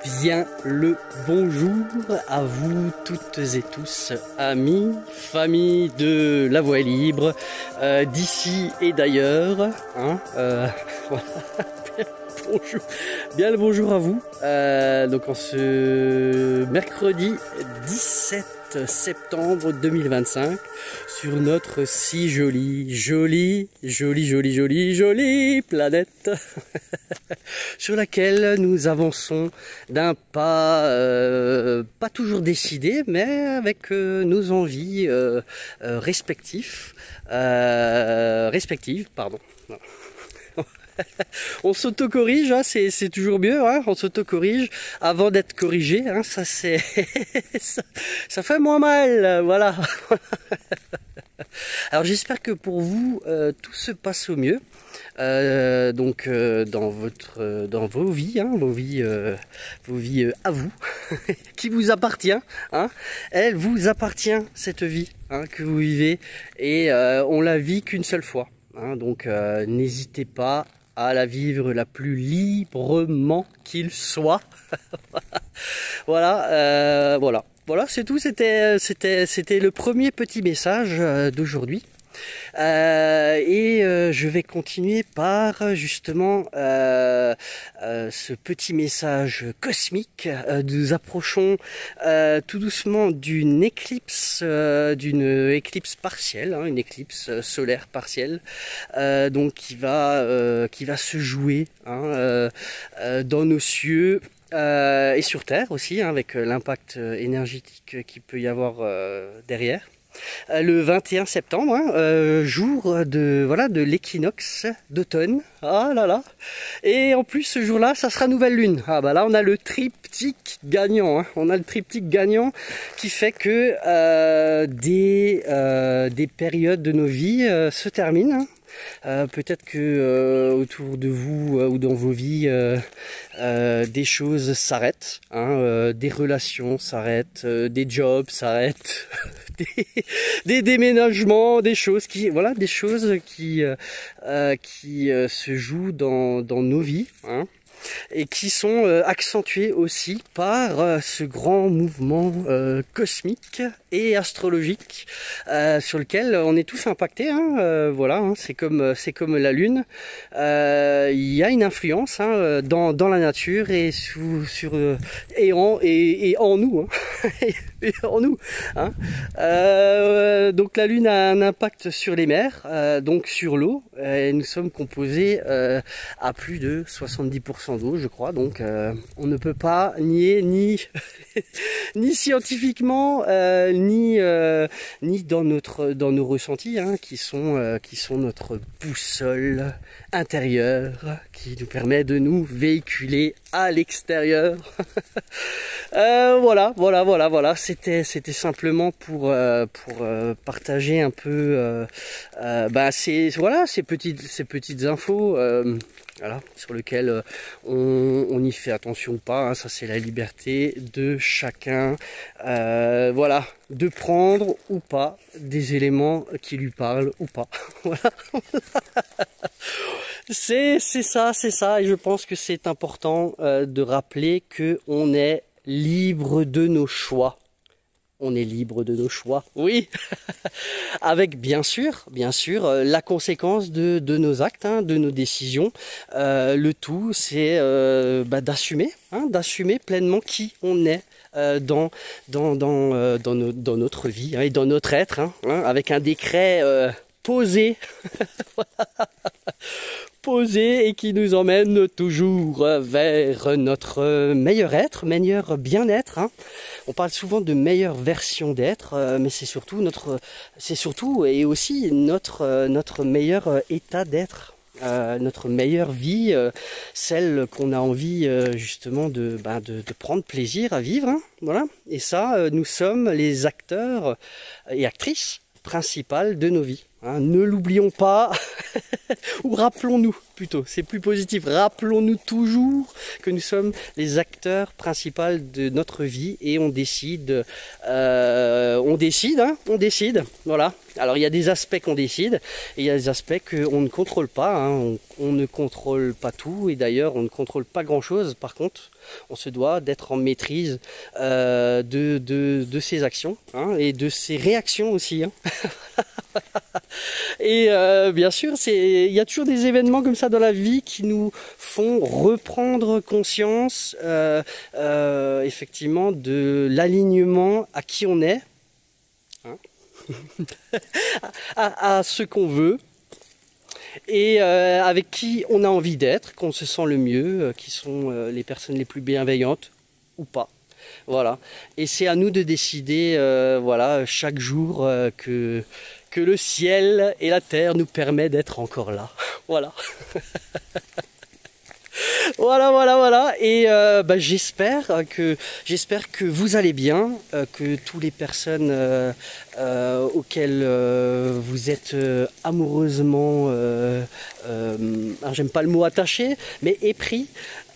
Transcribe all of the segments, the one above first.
bien le bonjour à vous toutes et tous, amis, famille de La Voie est libre, d'ici et d'ailleurs. Hein, voilà. Bonjour. Bien le bonjour à vous. Donc en ce mercredi 17 septembre 2025 sur notre si jolie planète sur laquelle nous avançons d'un pas pas toujours décidé, mais avec nos envies respectives, pardon. Voilà. On s'auto-corrige, hein, c'est toujours mieux, hein, on s'auto-corrige avant d'être corrigé, hein, ça c'est ça fait moins mal, voilà. Alors j'espère que pour vous tout se passe au mieux, donc dans vos vies, hein, vos vies à vous, qui vous appartient, hein, elle vous appartient cette vie, hein, que vous vivez, et on la vit qu'une seule fois, hein, donc n'hésitez pas à la vivre la plus librement qu'il soit. Voilà, voilà, c'est tout. C'était le premier petit message d'aujourd'hui. Je vais continuer par justement ce petit message cosmique. Nous approchons tout doucement d'une éclipse partielle, hein, une éclipse solaire partielle, donc qui va se jouer, hein, dans nos cieux. Et sur Terre aussi, hein, avec l'impact énergétique qu'il peut y avoir derrière. Le 21 septembre, hein, jour de l'équinoxe d'automne. Ah là là. Et en plus ce jour-là, ça sera nouvelle lune. Ah bah là on a le triptyque gagnant, hein. On a le triptyque gagnant qui fait que des périodes de nos vies se terminent, hein. Peut-être que autour de vous ou dans vos vies, des choses s'arrêtent, hein, des relations s'arrêtent, des jobs s'arrêtent, des déménagements, des choses qui se jouent dans nos vies, hein, et qui sont accentuées aussi par ce grand mouvement cosmique et astrologique sur lequel on est tous impactés, hein, voilà, hein, c'est comme la lune, il y a une influence, hein, dans la nature et en nous, hein, et en nous, hein. Donc la lune a un impact sur les mers, donc sur l'eau, et nous sommes composés à plus de 70% d'eau, je crois, donc on ne peut pas nier ni ni scientifiquement, ni dans nos ressentis, hein, qui sont notre boussole intérieure, qui nous permet de nous véhiculer à l'extérieur. Voilà, c'était simplement pour partager un peu ces petites infos, voilà, sur lesquelles on y fait attention ou pas, hein, ça c'est la liberté de chacun, voilà, de prendre ou pas des éléments qui lui parlent ou pas. Voilà. C'est ça, et je pense que c'est important de rappeler que on est libre de nos choix. On est libre de nos choix, oui, avec bien sûr la conséquence de nos actes, hein, de nos décisions. Le tout, c'est d'assumer, hein, d'assumer pleinement qui on est dans notre vie, hein, et dans notre être, hein, avec un décret posé. Posé, et qui nous emmène toujours vers notre meilleur être, meilleur bien-être, hein. On parle souvent de meilleure version d'être, mais c'est surtout et aussi notre meilleur état d'être, notre meilleure vie, celle qu'on a envie justement de prendre plaisir à vivre, hein, voilà. Et ça, nous sommes les acteurs et actrices principales de nos vies, hein. Ne l'oublions pas, ou rappelons-nous plutôt, c'est plus positif. Rappelons-nous toujours que nous sommes les acteurs principaux de notre vie et on décide, on décide, voilà. Alors il y a des aspects qu'on décide et il y a des aspects qu'on ne contrôle pas, hein. On ne contrôle pas tout et d'ailleurs on ne contrôle pas grand-chose. Par contre, on se doit d'être en maîtrise de ses actions, hein, et de ses réactions aussi, hein. Et bien sûr, il y a toujours des événements comme ça dans la vie qui nous font reprendre conscience effectivement de l'alignement à qui on est, hein, à ce qu'on veut et avec qui on a envie d'être, qu'on se sent le mieux, qui sont les personnes les plus bienveillantes ou pas. Voilà. Et c'est à nous de décider, voilà, chaque jour que le ciel et la terre nous permettent d'être encore là. Voilà. Voilà. Et j'espère que vous allez bien, que toutes les personnes auxquelles vous êtes amoureusement, j'aime pas le mot attaché, mais épris,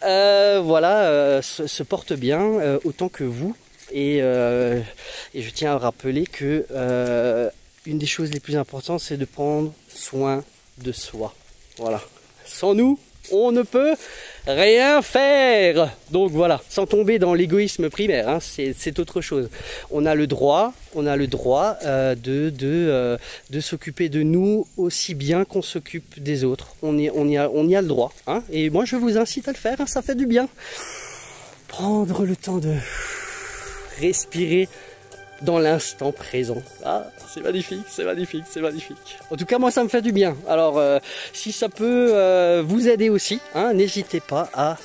se portent bien autant que vous. Et je tiens à rappeler que une des choses les plus importantes, c'est de prendre soin de soi. Voilà. Sans nous, on ne peut rien faire. Donc voilà, sans tomber dans l'égoïsme primaire, hein, c'est autre chose. On a le droit de s'occuper de nous aussi bien qu'on s'occupe des autres. On y a le droit, hein, et moi je vous incite à le faire, hein, ça fait du bien. Prendre le temps de respirer dans l'instant présent. Ah, c'est magnifique, c'est magnifique, c'est magnifique. En tout cas, moi, ça me fait du bien. Alors, si ça peut vous aider aussi, hein, n'hésitez pas à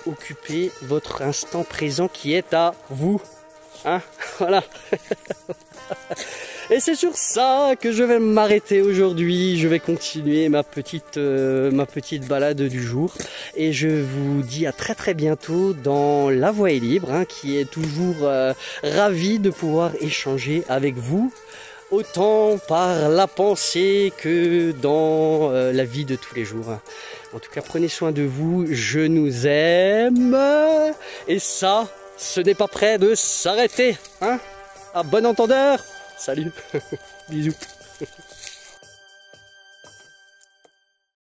occuper votre instant présent qui est à vous. Hein, voilà. Et c'est sur ça que je vais m'arrêter aujourd'hui. Je vais continuer ma petite balade du jour. Et je vous dis à très bientôt dans La Voix est libre, hein, qui est toujours ravi de pouvoir échanger avec vous, autant par la pensée que dans la vie de tous les jours. En tout cas, prenez soin de vous. Je nous aime. Et ça, ce n'est pas prêt de s'arrêter, hein. À bon entendeur. Salut. Bisous.